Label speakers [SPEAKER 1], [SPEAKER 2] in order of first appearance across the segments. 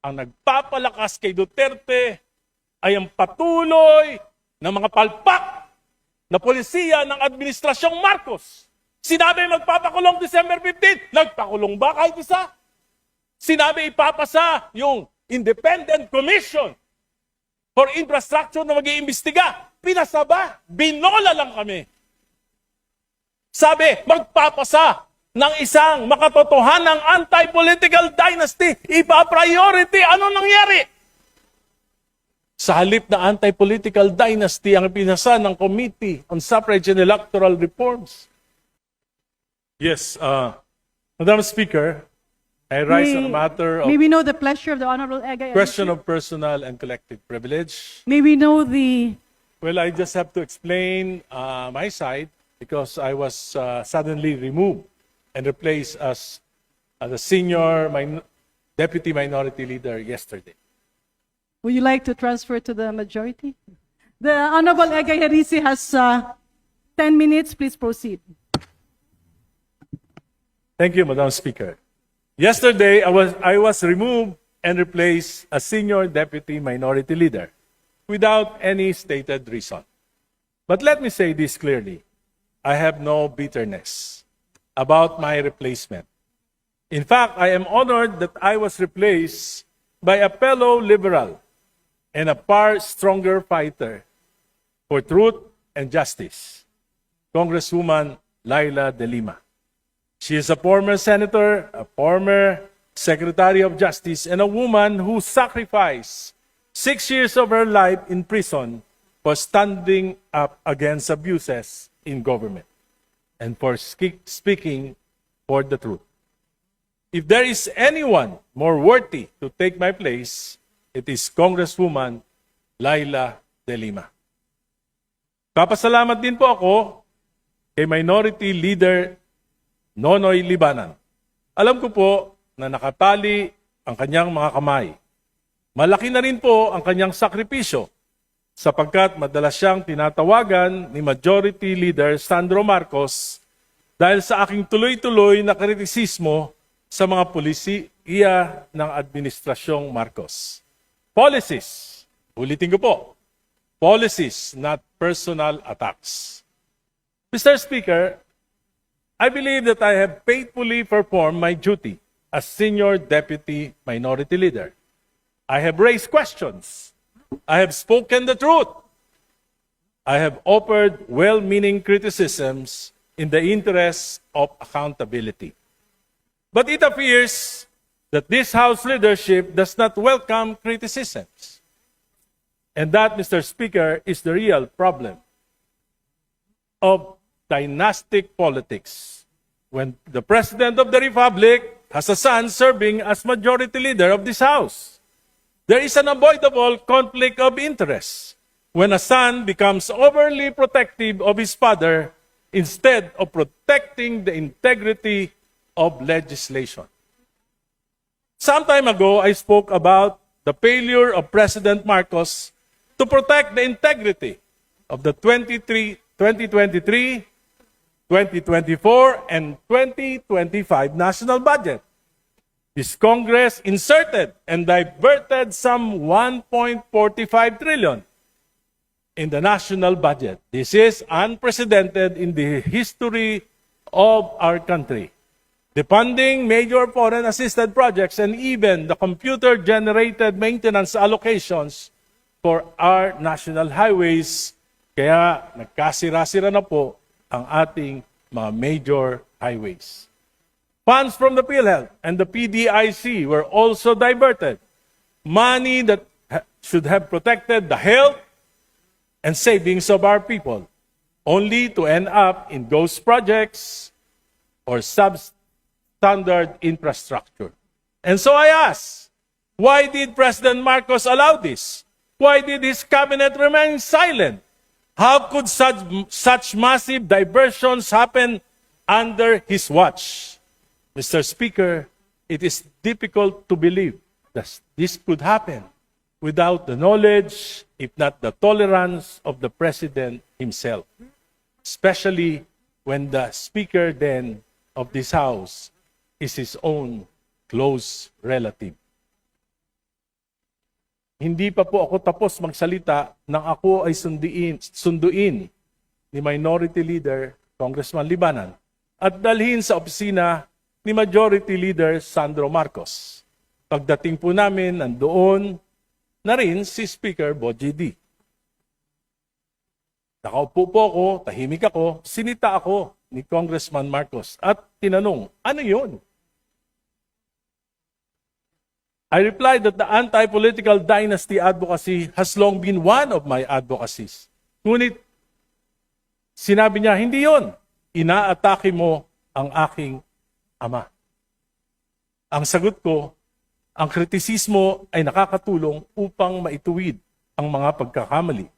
[SPEAKER 1] ang nagpapalakas kay Duterte ay ang patuloy ng mga palpak na polisiya ng Administrasyong Marcos. Sinabi magpapakulong December 15, nagpakulong ba kahit isa? Sinabi ipapasa yung Independent Commission for Infrastructure na mag-iimbestiga. Pinasa ba? Binola lang kami. Sabi, magpapasa ng isang makatotohanang anti-political dynasty. Ipa-priority. Ano nangyari? Sa halip na anti-political dynasty ang pinasa ng Committee on Suffrage and Electoral Reforms. Yes, Madam Speaker, I rise on a matter of
[SPEAKER 2] May we know the pleasure of the Honorable Egay?
[SPEAKER 1] question of personal and collective privilege.
[SPEAKER 2] May we know the...
[SPEAKER 1] Well, I just have to explain my side because I was suddenly removed and replaced as the senior deputy minority leader yesterday.
[SPEAKER 2] Would you like to transfer to the majority? The Honorable Egay Harisi has 10 minutes. Please proceed.
[SPEAKER 1] Thank you, Madam Speaker. Yesterday, I was removed and replaced as senior deputy minority leader without any stated reason. But let me say this clearly. I have no bitterness about my replacement. In fact, I am honored that I was replaced by a fellow liberal and a far stronger fighter for truth and justice, Congresswoman Laila De Lima. She is a former senator, a former secretary of justice, and a woman who sacrificed 6 years of her life in prison for standing up against abuses in government and for speaking for the truth. If there is anyone more worthy to take my place, it is Congresswoman Laila De Lima. Papasalamat din po ako kay Minority Leader Nonoy Libanan. Alam ko po na nakatali ang kanyang mga kamay. Malaki na rin po ang kanyang sakripisyo sapagkat madalas siyang tinatawagan ni Majority Leader Sandro Marcos dahil sa aking tuloy-tuloy na kritisismo sa mga polisiya ng Administrasyong Marcos. Policies, ulitin ko po, policies, not personal attacks. Mr. Speaker, I believe that I have faithfully performed my duty as Senior Deputy Minority Leader. I have raised questions. I have spoken the truth. I have offered well-meaning criticisms in the interest of accountability. But it appears that this House leadership does not welcome criticisms. And that, Mr. Speaker, is the real problem of dynastic politics. When the President of the Republic has a son serving as majority leader of this House, there is an unavoidable conflict of interest when a son becomes overly protective of his father instead of protecting the integrity of legislation. Some time ago, I spoke about the failure of President Marcos to protect the integrity of the 2023, 2024, and 2025 national budget. This Congress inserted and diverted some 1.45 trillion in the national budget. This is unprecedented in the history of our country. Defunding major foreign assisted projects and even the computer-generated maintenance allocations for our national highways. Kaya nagkasira-sira na po ang ating mga major highways. Funds from the PhilHealth and the PDIC were also diverted. Money that should have protected the health and savings of our people, only to end up in ghost projects or substandard infrastructure. And so I ask, why did President Marcos allow this? Why did his cabinet remain silent? How could such massive diversions happen under his watch? Mr. Speaker, it is difficult to believe that this could happen without the knowledge, if not the tolerance, of the President himself, especially when the Speaker then of this House is his own close relative. hindi pa po ako tapos magsalita nang ako ay sunduin ni Minority Leader Congressman Libanan at dalhin sa opisina ni Majority Leader Sandro Marcos. Pagdating po namin, nandoon na rin si Speaker Bogie D. Nakaupo po ako, tahimik ako, sinita ako ni Congressman Marcos at tinanong, ano yun? I replied that the anti-political dynasty advocacy has long been one of my advocacies. Ngunit, sinabi niya, hindi yon. Inaatake mo ang aking ama. Ang sagot ko, ang kritisismo ay nakakatulong upang maituwid ang mga pagkakamali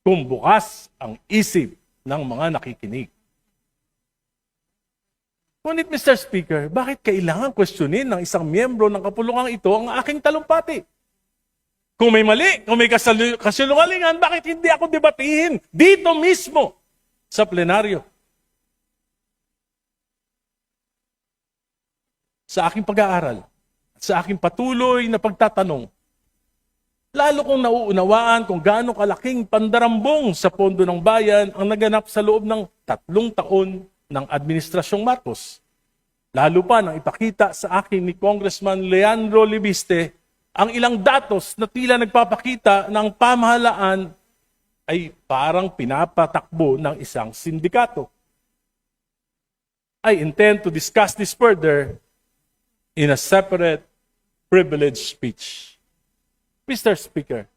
[SPEAKER 1] kung bukas ang isip ng mga nakikinig. Ngunit Mr. Speaker, bakit kailangan questionin ng isang miyembro ng kapulungang ito ang aking talumpati? Kung may mali, kung may kasinungalingan, bakit hindi ako debatihin dito mismo sa plenaryo? Sa aking pag-aaral, sa aking patuloy na pagtatanong, lalo kong nauunawaan kung gaano kalaking pandarambong sa pondo ng bayan ang naganap sa loob ng 3 taon ng Administrasyong Marcos. Lalo pa nang ipakita sa akin ni Congressman Leandro Libiste ang ilang datos na tila nagpapakita ng pamahalaan ay parang pinapatakbo ng isang sindikato. I intend to discuss this further in a separate privileged speech. Mr. Speaker,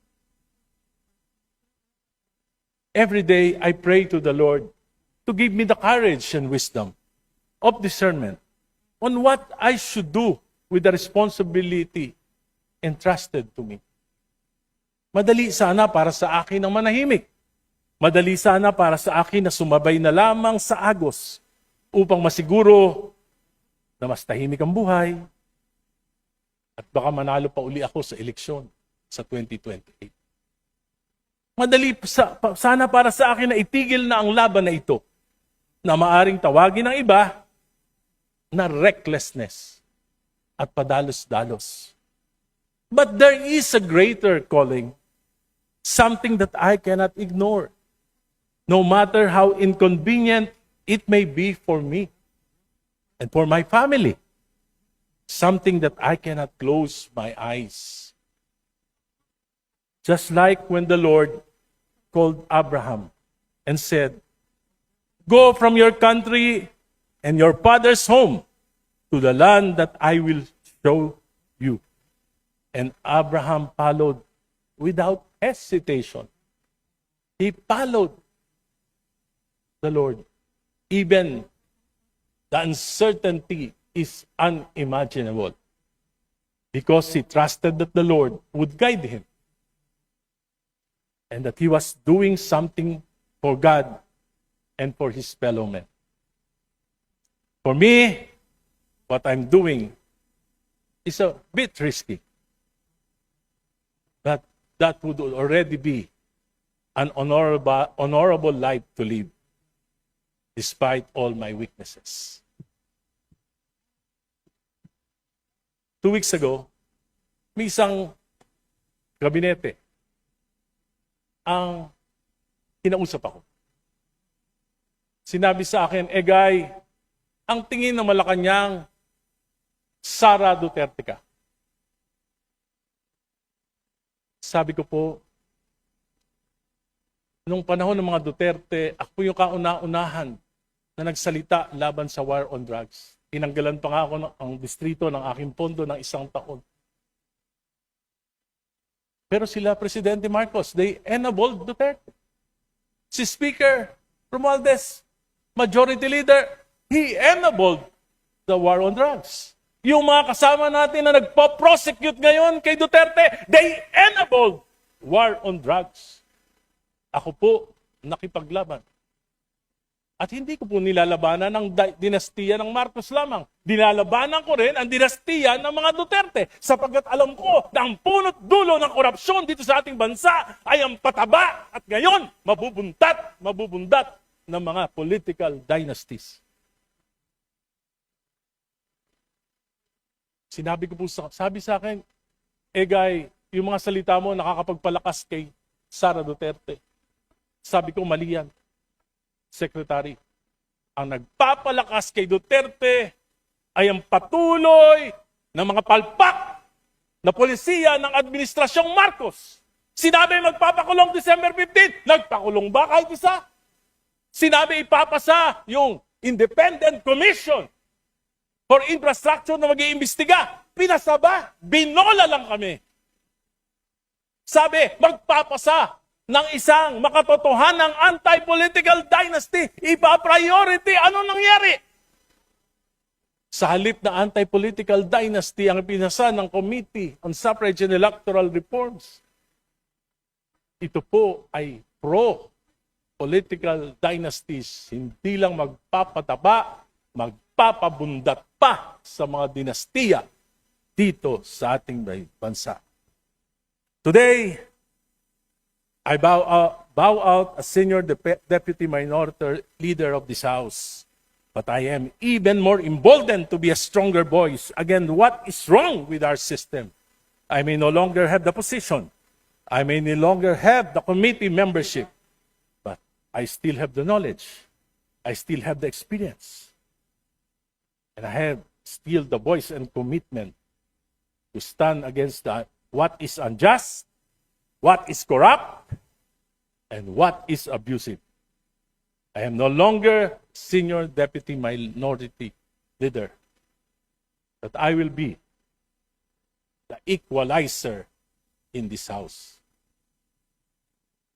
[SPEAKER 1] every day I pray to the Lord to give me the courage and wisdom of discernment on what I should do with the responsibility entrusted to me. Madali sana para sa akin ang manahimik. Madali sana para sa akin na sumabay na lamang sa agos upang masiguro na mas tahimik ang buhay at baka manalo pa uli ako sa eleksyon sa 2028. Madali sana para sa akin na itigil na ang laban na ito na maaring tawagin ng iba na recklessness at padalos-dalos. But there is a greater calling, something that I cannot ignore, no matter how inconvenient it may be for me and for my family. Something that I cannot close my eyes. Just like when the Lord called Abraham and said, "Go from your country and your father's home to the land that I will show you." And Abraham followed without hesitation. He followed the Lord. Even the uncertainty is unimaginable because he trusted that the Lord would guide him and that he was doing something for God and for his fellow men. For me, what I'm doing is a bit risky. But that would already be an honorable life to live despite all my weaknesses. 2 weeks ago, may isang gabinete ang kinausap ako. Sinabi sa akin, Egay, ang tingin ng Malacanang, Sara Duterte ka. Sabi ko po, nung panahon ng mga Duterte, ako po yung kauna-unahan na nagsalita laban sa war on drugs. Tinanggalan pa nga ako ang distrito ng aking pondo ng 1 taon. Pero sila, Presidente Marcos, they enabled Duterte. Si Speaker Romualdez, Majority Leader, he enabled the war on drugs. Yung mga kasama natin na nagpo-prosecute ngayon kay Duterte, they enabled war on drugs. Ako po, nakipaglaban. At hindi ko po nilalabanan ang dinastiya ng Marcos lamang. Nilalabanan ko rin ang dinastiya ng mga Duterte sapagkat alam ko na ang punot dulo ng korupsyon dito sa ating bansa ay ang pataba at ngayon mabubundat ng mga political dynasties. Sabi sa akin, Egay, yung mga salita mo nakakapagpalakas kay Sara Duterte. Sabi ko, mali yan. Secretary, ang nagpapalakas kay Duterte ay ang patuloy ng mga palpak na polisiya ng Administrasyong Marcos. Sinabi magpapakulong December 15, nagpakulong ba kahit isa? Sinabi ipapasa yung Independent Commission for Infrastructure na mag-iimbestiga. Pinasa ba? Binola lang kami. Sabi, magpapasa ng isang makatotohanang anti-political dynasty. Ipa-priority. Ano nangyari? Sa halip na anti-political dynasty ang pinasa ng Committee on Suffrage and Electoral Reforms, ito po ay pro-political dynasties. Hindi lang magpapataba, magpapabundat pa sa mga dinastiya dito sa ating bansa. Today, I bow out as Senior Deputy Minority Leader of this House. But I am even more emboldened to be a stronger voice against what is wrong with our system. I may no longer have the position. I may no longer have the committee membership. But I still have the knowledge. I still have the experience. And I have still the voice and commitment to stand against what is unjust, what is corrupt, and what is abusive. I am no longer Senior Deputy Minority Leader, but I will be the equalizer in this House.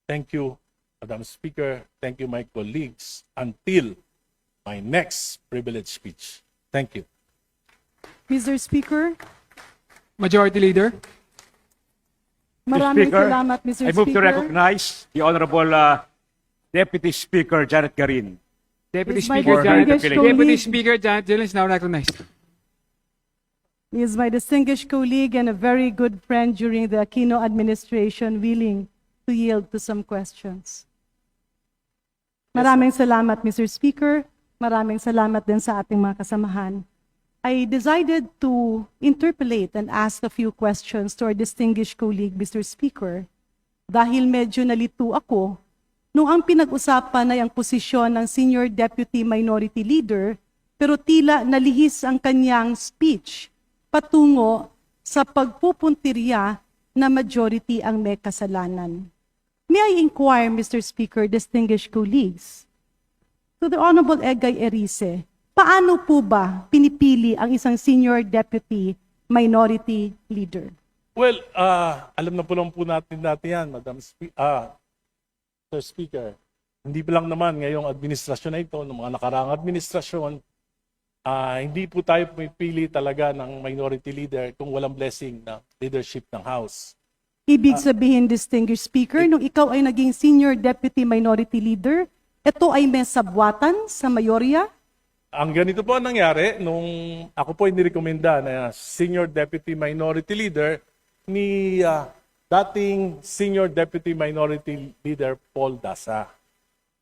[SPEAKER 1] Thank you, Madam Speaker. Thank you, my colleagues, until my next privilege speech. Thank you.
[SPEAKER 2] Mr. Speaker,
[SPEAKER 3] Majority Leader.
[SPEAKER 2] maraming
[SPEAKER 4] Speaker,
[SPEAKER 2] salamat, Mr.
[SPEAKER 4] I move to
[SPEAKER 2] Speaker.
[SPEAKER 4] recognize the Honorable Deputy Speaker Janet Garin.
[SPEAKER 3] Deputy
[SPEAKER 2] Is my
[SPEAKER 3] Speaker Janet,
[SPEAKER 2] distinguished
[SPEAKER 4] Deputy
[SPEAKER 3] Deputy
[SPEAKER 2] colleague-
[SPEAKER 3] Speaker Janet Dillon is now recognized.
[SPEAKER 2] He is my distinguished colleague and a very good friend during the Aquino administration, willing to yield to some questions. Maraming salamat, Mr. Speaker. Maraming salamat din sa ating mga kasamahan. I decided to interpolate and ask a few questions to our distinguished colleague, Mr. Speaker, dahil medyo nalito ako nung ang pinag-usapan ay ang posisyon ng Senior Deputy Minority Leader, pero tila nalihis ang kanyang speech patungo sa pagpupuntirya na majority ang may kasalanan. May I inquire, Mr. Speaker, distinguished colleagues, to the Honorable Egay Erice, paano po ba pinipili ang isang Senior Deputy Minority Leader?
[SPEAKER 1] Well, alam na po lang po natin yan, Sir Speaker. Hindi pa lang naman ngayong administrasyon na ito, ng mga nakaraang administrasyon, hindi po tayo pumipili talaga ng minority leader kung walang blessing ng leadership ng House.
[SPEAKER 2] Ibig sabihin, distinguished speaker, nung ikaw ay naging Senior Deputy Minority Leader, ito ay may sabwatan sa mayorya?
[SPEAKER 1] Ang ganito po ang nangyari nung ako po ay nirekomenda na Senior Deputy Minority Leader ni dating Senior Deputy Minority Leader Paul Dasa.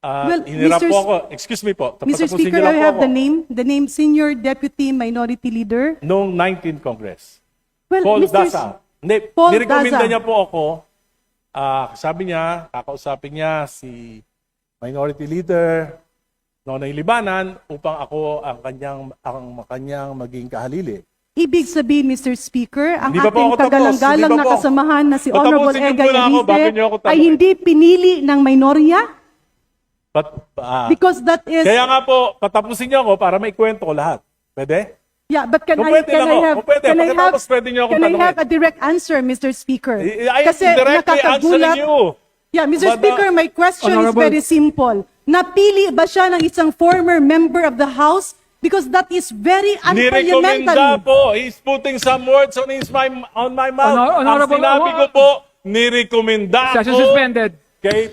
[SPEAKER 2] Well,
[SPEAKER 1] Hinirap
[SPEAKER 2] Mr.
[SPEAKER 1] po ako. Excuse me po.
[SPEAKER 2] Mr.
[SPEAKER 1] Tapusin
[SPEAKER 2] Speaker,
[SPEAKER 1] niyo lang
[SPEAKER 2] I
[SPEAKER 1] po
[SPEAKER 2] have
[SPEAKER 1] ako.
[SPEAKER 2] the name Senior Deputy Minority Leader.
[SPEAKER 1] Noong 19th Congress.
[SPEAKER 2] Well,
[SPEAKER 1] Paul
[SPEAKER 2] Mr.
[SPEAKER 1] Dasa. Hindi,
[SPEAKER 2] Paul
[SPEAKER 1] nirekomenda
[SPEAKER 2] Daza.
[SPEAKER 1] niya po ako. Sabi niya, kakausapin niya si Minority Leader Nonoy Libanan upang ako ang kanyang maging kahalili.
[SPEAKER 2] Ibig sabihin, Mr. Speaker, ang
[SPEAKER 1] Hindi pa po
[SPEAKER 2] ating
[SPEAKER 1] ako tapos.
[SPEAKER 2] kagalang-galang
[SPEAKER 1] Hindi pa
[SPEAKER 2] na
[SPEAKER 1] po.
[SPEAKER 2] kasamahan na si Honorable
[SPEAKER 1] Patapusin niyo
[SPEAKER 2] Egay
[SPEAKER 1] muna ako, bakit niyo ako
[SPEAKER 2] Erice ay
[SPEAKER 1] tanungin?
[SPEAKER 2] hindi pinili ng minorya?
[SPEAKER 1] But,
[SPEAKER 2] Because that is...
[SPEAKER 1] kaya nga po, patapusin niyo ako para maikwento ko lahat. Pwede?
[SPEAKER 2] Yeah, but can
[SPEAKER 1] Kung
[SPEAKER 2] I
[SPEAKER 1] pwede lang ako. Kung pwede, pagkatapos pwede niyo akong
[SPEAKER 2] can I
[SPEAKER 1] tanungin.
[SPEAKER 2] have a direct answer, Mr. Speaker?
[SPEAKER 1] I am directly answering you.
[SPEAKER 2] Yeah, Mr.
[SPEAKER 1] But,
[SPEAKER 2] Speaker, my question is
[SPEAKER 3] Honorable-
[SPEAKER 2] very simple. Napili ba siya ng isang former member of the House? Because that is very
[SPEAKER 1] Nirekomenda
[SPEAKER 2] unparliamentary.
[SPEAKER 1] po. He's putting some words on my mouth.
[SPEAKER 3] Honorable-
[SPEAKER 1] Ang sinabi ko po, nirekomenda
[SPEAKER 3] Session
[SPEAKER 1] ko
[SPEAKER 3] suspended.
[SPEAKER 1] kay